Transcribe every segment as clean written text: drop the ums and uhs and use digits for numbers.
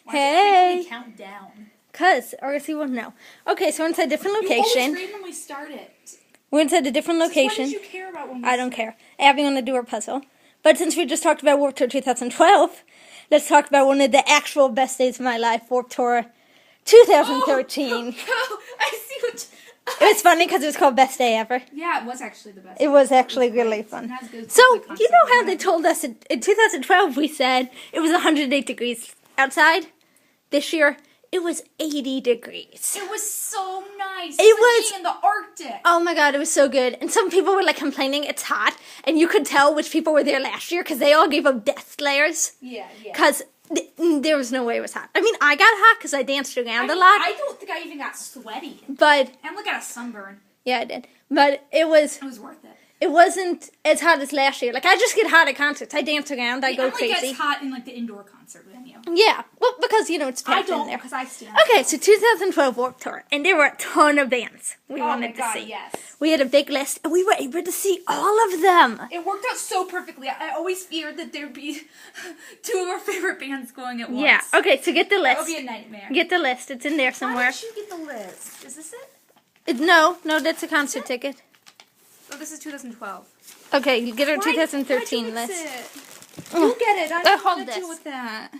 Hey. Count down. Or else he won't know. Okay, so we're inside a different You location. always read when we start it. We're inside a different location. What did you care about when we I don't care. Abby want to do her puzzle. But since we just talked about Warped Tour 2012, let's talk about one of the actual best days of my life, Warped Tour 2013. Oh, I see what... It was funny because it was called Best Day Ever. Yeah, it was actually the best. It was actually really fun. So, you know how they told us in 2012 we said it was 108 degrees outside? This year, it was 80 degrees. It was so nice. It was being in the Arctic. Oh my god, it was so good. And some people were like complaining it's hot, and you could tell which people were there last year because they all gave up death glares. Yeah. Because there was no way it was hot. I mean, I got hot because I danced around a lot. I don't think I even got sweaty. But and look at a sunburn. Yeah, I did. But it was worth it. It wasn't as hot as last year. Like, I just get hot at concerts. I dance around. I go crazy. It gets hot in, like, the indoor concert venue. Yeah. Well, because, it's packed in there. I don't, because I stand. Okay, so 2012 Warped Tour. And there were a ton of bands we wanted to see. Yes. We had a big list, and we were able to see all of them. It worked out so perfectly. I always feared that there'd be two of our favorite bands going at once. Yeah. Okay, so get the list. That would be a nightmare. Get the list. It's in there somewhere. How did you get the list? Is this it? No, that's a concert ticket. Oh, this is 2012. Okay, you get our 2013 list. You get it. I don't hold want to this. deal with that.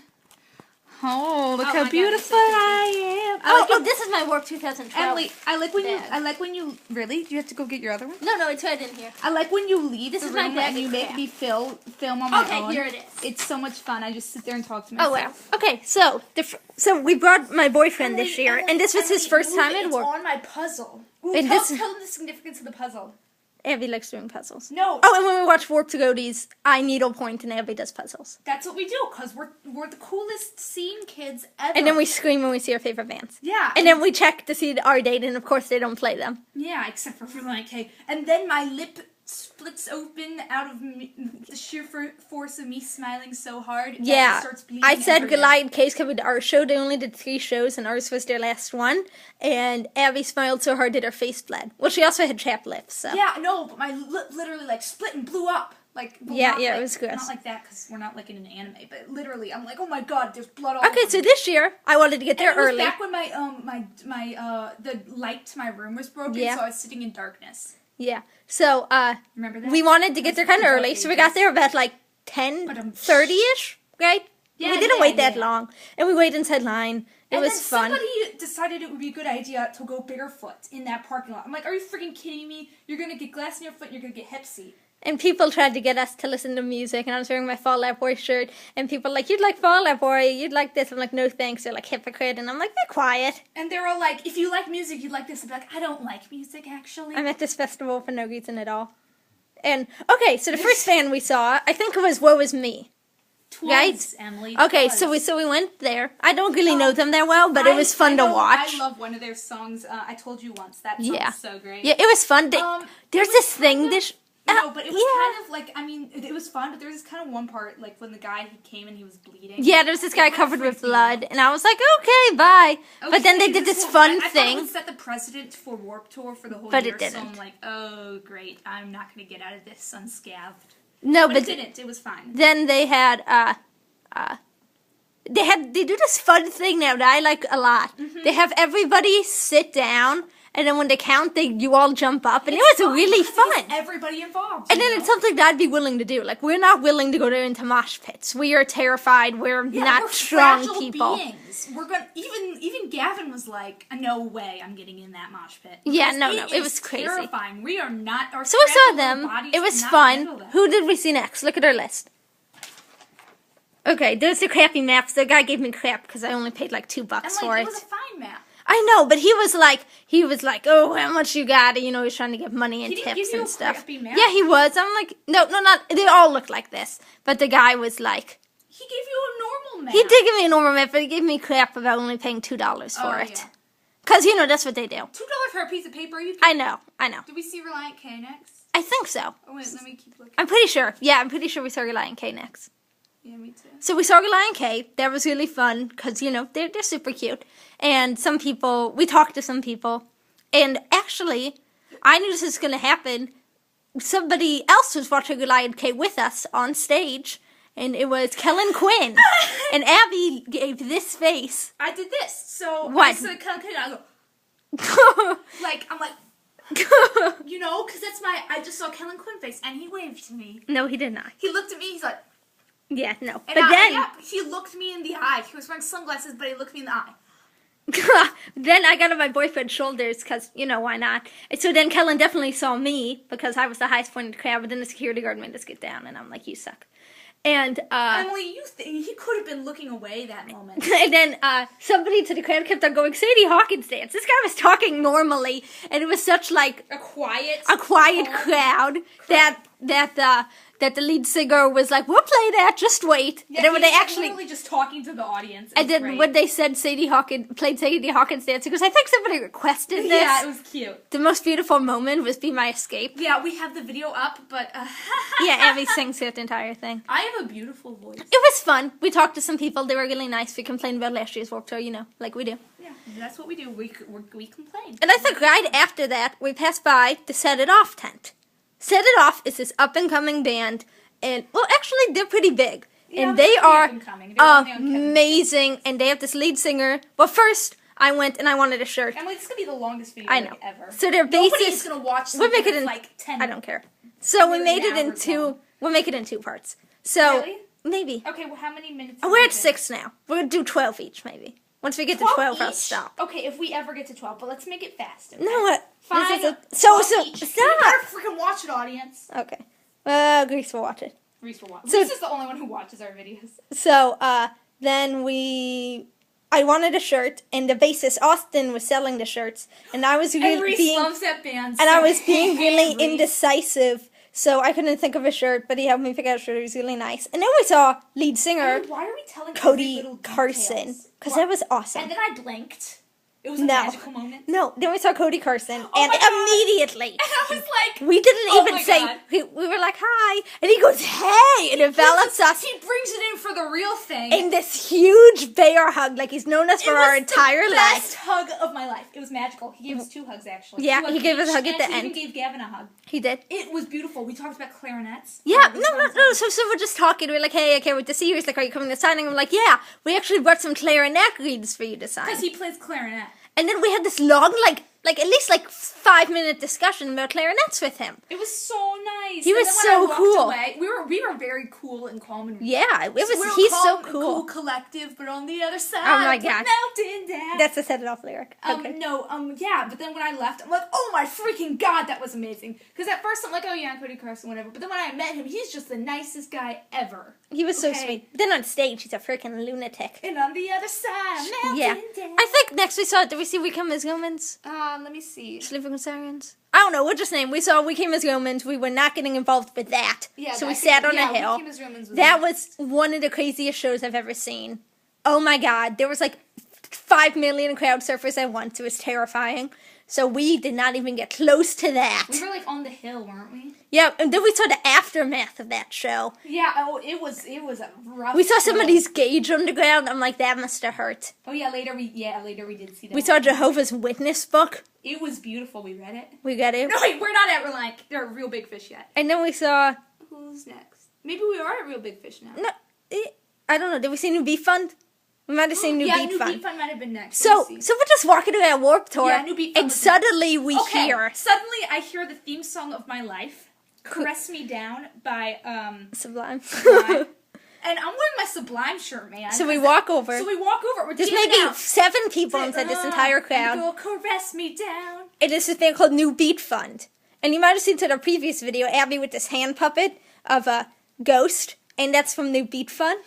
Oh, look how beautiful I am. Oh, this is my Warped 2012. Emily, I like when you really? Do you have to go get your other one? No, it's right in here. I like when you leave this the is room my and you make me film on my own. Okay, here it is. It's so much fun. I just sit there and talk to myself. Oh wow. Okay, so we brought my boyfriend this year, and this was his first time at Warped. It's on my puzzle. Ooh, And tell them the significance of the puzzle. Abby likes doing puzzles. No. Oh, and when we watch Warped Togoties, I needlepoint and Abby does puzzles. That's what we do, because we're the coolest scene kids ever. And then we scream when we see our favorite bands. Yeah. And then we check to see our date, and of course they don't play them. Yeah, except for Relient K. And then my lip splits open out of the sheer force of me smiling so hard. Yeah. It starts bleeding I said everywhere. Relient K's coming to our show. They only did 3 shows, and ours was their last one. And Abby smiled so hard that her face bled. Well, she also had chapped lips, so. Yeah, no, but my lip literally, split and blew up. It was gross. Not like that, because we're not, in an anime, but literally, I'm like, oh my god, there's blood all Okay, over so me. this year, I wanted to get there And it was early. back when the light to my room was broken, so I was sitting in darkness. Yeah. So, Remember that? we wanted to get there kind of early, so we got there about 10:30ish, right? Yeah, we didn't wait that long, and we waited inside line. It was fun. Somebody decided it would be a good idea to go barefoot in that parking lot. I'm like, are you freaking kidding me? You're gonna get glass in your foot and you're gonna get hep C. And people tried to get us to listen to music, and I was wearing my Fall Out Boy shirt, and people were like, you'd like Fall Out Boy, you'd like this. I'm like, no thanks, they're like, hypocrite, and I'm like, be quiet. And they were all like, if you like music, you'd like this. I'd be like, I don't like music, actually. I'm at this festival for no reason at all. And, okay, so the first band we saw, I think it was Woe Is Me. Twas, Emily. Okay, twas. so we went there. I don't really know them that well, but it was fun to watch. I love one of their songs. I told you once. That song's so great. Yeah, it was fun. There's this thing. No, but it was kind of like, it was fun, but there was this kind of one part, when the guy, he came and he was bleeding. Yeah, there was this guy covered with blood, and I was like, okay, bye. Okay, but then they did this fun I thing. thought it would set the precedent for Warped Tour for the whole But year, it didn't. so I'm like, oh, great, I'm not going to get out of this unscathed. No, but it didn't. It was fine. Then they had, they do this fun thing now that I like a lot. Mm-hmm. They have everybody sit down, and then when they count, you all jump up, and it was really fun. Everybody involved. And then it's something that I'd be willing to do. Like, we're not willing to go down into mosh pits. We are terrified. We're not strong people. Beings. We're gonna even Gavin was like, no way, I'm getting in that mosh pit. Yeah, no, it was crazy. Terrifying. We are not. So we saw them. It was fun. Who did we see next? Look at our list. Okay, those are crappy maps. The guy gave me crap because I only paid $2 for it. It was a fine map. I know, but he was like, oh, how much you got? He's trying to get money and tips and stuff. Crappy map? Yeah, he was. I'm like, no, not. They all look like this, but the guy was like, he gave you a normal map. He did give me a normal map, but he gave me crap about only paying $2 for it. Yeah. Because that's what they do. $2 for a piece of paper? I know. Did we see Relient K next? I think so. Oh wait, let me keep looking. I'm pretty sure. Yeah, I'm pretty sure we saw Relient K next. Yeah, me too. So we saw Relient K. That was really fun because, they're super cute. And we talked to some people. And actually, I knew this was going to happen. Somebody else was watching Relient K with us on stage. and it was Kellen Quinn. And Abby gave this face. I did this. So What? I said Kellen Quinn, I go, I'm like, because I just saw Kellen Quinn face, and he waved to me. No, he did not. He looked at me, he's like, yeah, no. and But he looked me in the eye. He was wearing sunglasses, but he looked me in the eye. then I got on my boyfriend's shoulders because, why not? And so then Kellen definitely saw me because I was the highest point in the crowd, but then the security guard made us get down, and I'm like, you suck. And, Emily, he could have been looking away that moment. And then somebody to the crowd kept on going, Sadie Hawkins dance. This guy was talking normally, and it was such like a quiet crowd that the lead singer was like, we'll play that, just wait. Yeah, and then when they actually literally just talking to the audience. And then when they said played Sadie Hawkins dance, because I think somebody requested this. Yeah, it was cute. The most beautiful moment was Be My Escape. Yeah, we have the video up, but yeah, Abby sings through the entire thing. I have a beautiful voice. It was fun. We talked to some people. They were really nice. We complained about last year's Warped Tour, like we do. Yeah, that's what we do. We complain. And I think right after that, we passed by the Set It Off tent. Set It Off is this up-and-coming band, and, well, actually, they're pretty big. Yeah, and they are amazing, and they have this lead singer. Well, first, I went and I wanted a shirt. Emily, this is going to be the longest video ever. So their bassist... Nobody's going to watch something we'll make it in, like 10 I don't care. So we made it in two... We'll make it in 2 parts. So, really? Maybe. Okay, well, how many minutes? We're at 6 now. We're going to do 12 each, maybe. Once we get to 12, I'll stop. Okay, if we ever get to 12, but let's make it fast. Okay? No, what? Fine. So, stop. You better freaking watch it, audience. Okay. Grease will watch it. Reese will watch. So, Reese is the only one who watches our videos. So, then I wanted a shirt, and the bassist Austin was selling the shirts, and I was really and Reese loves that band. And I was being really indecisive, so I couldn't think of a shirt, but he helped me pick out a shirt. It was really nice. And then we saw lead singer why are we telling Cody Carson, because that was awesome. And then I blinked. It was a magical moment. No, then we saw Cody Carson, and immediately, and I was like, we didn't even say, we were like, hi, and he goes, hey, and envelops us. He brings it in for the real thing. In this huge bear hug, like he's known us for our entire life. It was the best hug of my life. It was magical. He gave us 2 hugs, actually. Yeah, he gave us a hug at the end. He even gave Gavin a hug. He did. It was beautiful. We talked about clarinets. Yeah, no. So we're just talking. We're like, hey, I can't wait to see you. He's like, are you coming to signing? I'm like, yeah, we actually brought some clarinet reeds for you to sign. Because he plays clarinet. And then we had this long, at least 5-minute discussion about clarinets with him. It was so nice. He was so cool. Away, we were very cool and calm and he's so cool. Cool collective, but on the other side, oh my gosh, melting down. That's a Set It Off lyric. Okay. Yeah, but then when I left, I'm like, oh my freaking god, that was amazing. Because at first I'm like, oh yeah, Cody Carson, whatever. But then when I met him, he's just the nicest guy ever. He was so sweet. But then on stage, he's a freaking lunatic. And on the other side, melting down. I think next we saw, did we see We Come As Humans? Let me see. Sleeping with Sirens? I don't know, we'll just name. We saw We Came As Humans. We were not getting involved with that. Yeah, so we sat on a hill. We Came As Humans was one of the craziest shows I've ever seen. Oh my god, there was 5 million crowd surfers at once. It was terrifying. So we did not even get close to that. We were on the hill, weren't we? Yeah, and then we saw the aftermath of that show. Yeah, it was a rough We saw somebody's gauge on the ground. I'm like, that must have hurt. Oh yeah, later we did see that. We saw Jehovah's Witness book. It was beautiful. We read it. We got it. No, wait, we're not at they're Real Big Fish yet. And then we saw... Who's next? Maybe we are at Real Big Fish now. No, I don't know. Did we see New Beat Fund? We might have seen New Beat Fund. Yeah, New Beat Fund might have been next. So we're just walking around Warped Tour, New Beat Fund and suddenly we hear... Suddenly I hear the theme song of my life, Caress Me Down, by... Sublime. And I'm wearing my Sublime shirt, man. So we walk over. We're There's maybe 7 people inside this entire crowd. And go, caress me down. It is this band called New Beat Fund. And you might have seen to the previous video, Abby with this hand puppet of a ghost, and that's from New Beat Fund.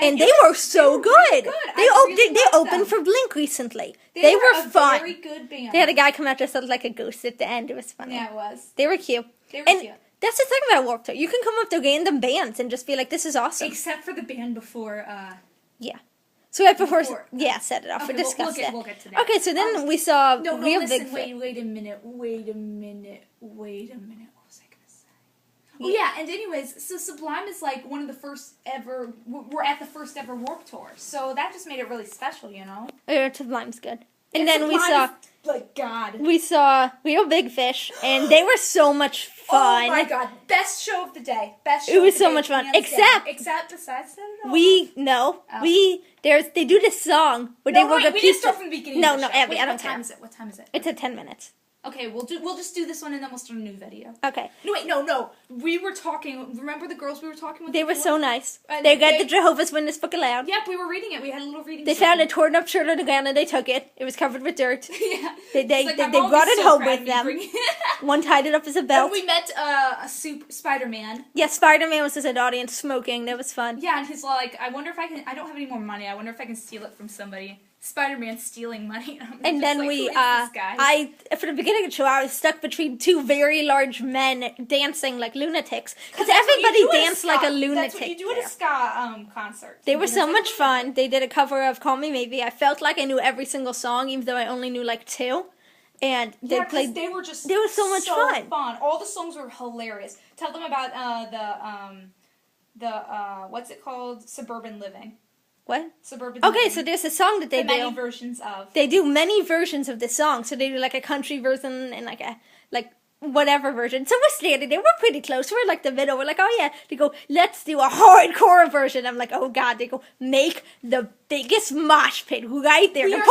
And they were so good. They opened for Blink recently. They were fun. Very good band. They had a guy come out dressed up like a ghost at the end. It was funny. Yeah, it was. They were cute. That's the thing about Warped Tour. You can come up to random bands and just be like, this is awesome. Except for the band before, Yeah. So right before Set It Off. Okay, We'll discuss that. We'll get to that. Okay, so then we saw Real Big Fish. Wait a minute. What was I going to say? Oh, yeah, and anyways, so Sublime is one of the first ever, we're at the first ever Warped Tour. So that just made it really special, you know? Sublime's good. And then we saw like God. We saw Real Big Fish, and they were so much fun. Oh my God! Best show of the day. Best. Show It was of the so day, much fun. hands Except down. Besides that at all. They do this song where they were we didn't start from the beginning. No, of the no, show. Abby, I don't What care. time is it? What time is it? It's at 10 minutes. Okay, we'll just do this one and then we'll start a new video. Okay. No, wait, no. We were talking. Remember the girls we were talking with? They were before? so nice. And They got the Jehovah's Witness book aloud. Yep, we were reading it. We had a little reading. They found a torn up shirt on the ground and they took it. It was covered with dirt. Yeah. They It's like, my mom brought was it so home proud with of me them. bringing- One tied it up as a And belt. we met a Spider-Man. Yeah, Spider-Man was in the audience smoking. That was fun. Yeah, and he's like, I wonder if I can. I don't have any more money. I wonder if I can steal it from somebody. Spider-Man stealing money. And then like, we, who is this guy? for the beginning of the show, I was stuck between two very large men dancing like lunatics. Because that's what you everybody do at danced like a lunatic. That's what you do at there. a ska concert. They were You so dance much like a fun. They did a cover of Call Me Maybe. I felt like I knew every single song, even though I only knew like two. And they Yeah, played. they were just. They were so much fun. All the songs were hilarious. Tell them about the what's it called? Suburban Living. What? Suburban. Okay, Living. so there's a song that they the many do. versions of. They do many versions of this song. So they do like a country version and like whatever version. So we're standing there. We're pretty close. We're like the middle. We're like, oh yeah. They go, let's do a hardcore version. I'm like, oh God. They go, make the biggest mosh pit right there. They're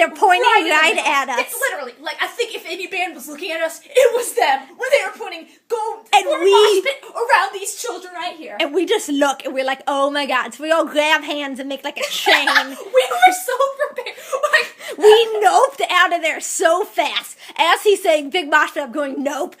pointing right at us. It's literally like I think if any band was looking at us, it was them when they were pointing. Go And form a we- mosh pit around these children right here. And we just look and we're like, oh my God. So we all grab hands and make like a chain. We were so prepared. Like, We noped out of there so fast. As he's saying big mosh pit, I'm going, nope.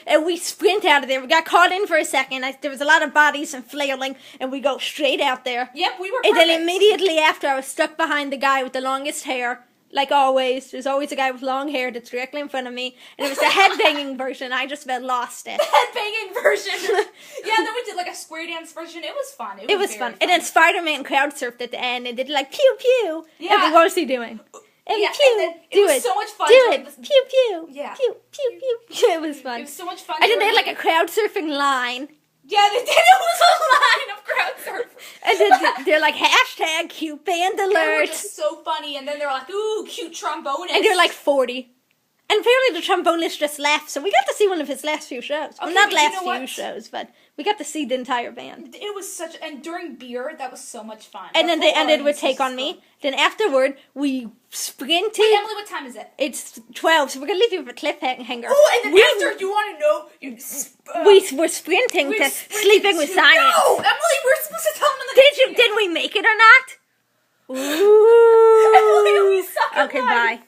And we sprint out of there. We got caught in for a second. There was a lot of bodies and flailing. And we go straight out there. yep, we were. And Perfect. then immediately after, I was stuck behind the guy with the longest hair. Like always, there's always a guy with long hair that's directly in front of me. And it was the headbanging version. I just about lost it. The headbanging version. Yeah, and then we did like a square dance version. It was fun. It was very fun. And then Spider-Man crowd surfed at the end and did like pew pew. Yeah. And what was he doing? And Yeah, pew. and then it do was it. so much fun Do during it. this- Pew pew. Yeah. Pew pew pew. It was fun. It was so much fun. I did they during- had like a crowd surfing line. Yeah, they did. It was a line of crowd surfers. And then they're like hashtag cute band They were alert. just so funny, and then they're like, "Ooh, cute trombonist." And they're like 40. And apparently the trombonist just left, so we got to see one of his last few shows. Well, Okay, not but you last know few what? shows, but we got to see the entire band. It was such, and during beer, that was so much fun. And The then they whole ended with audience Take was On so- Me. Then afterward, we sprinted. Wait, Emily, what time is it? It's 12, so we're going to leave you with a cliffhanger. Oh, and then we, after, you want to know, we were sprinting we to sprinted Sleeping with to- Sirens. No, Emily, we're supposed to tell them in the Did we make it or not? Ooh. Emily, we suck at Okay, life. bye.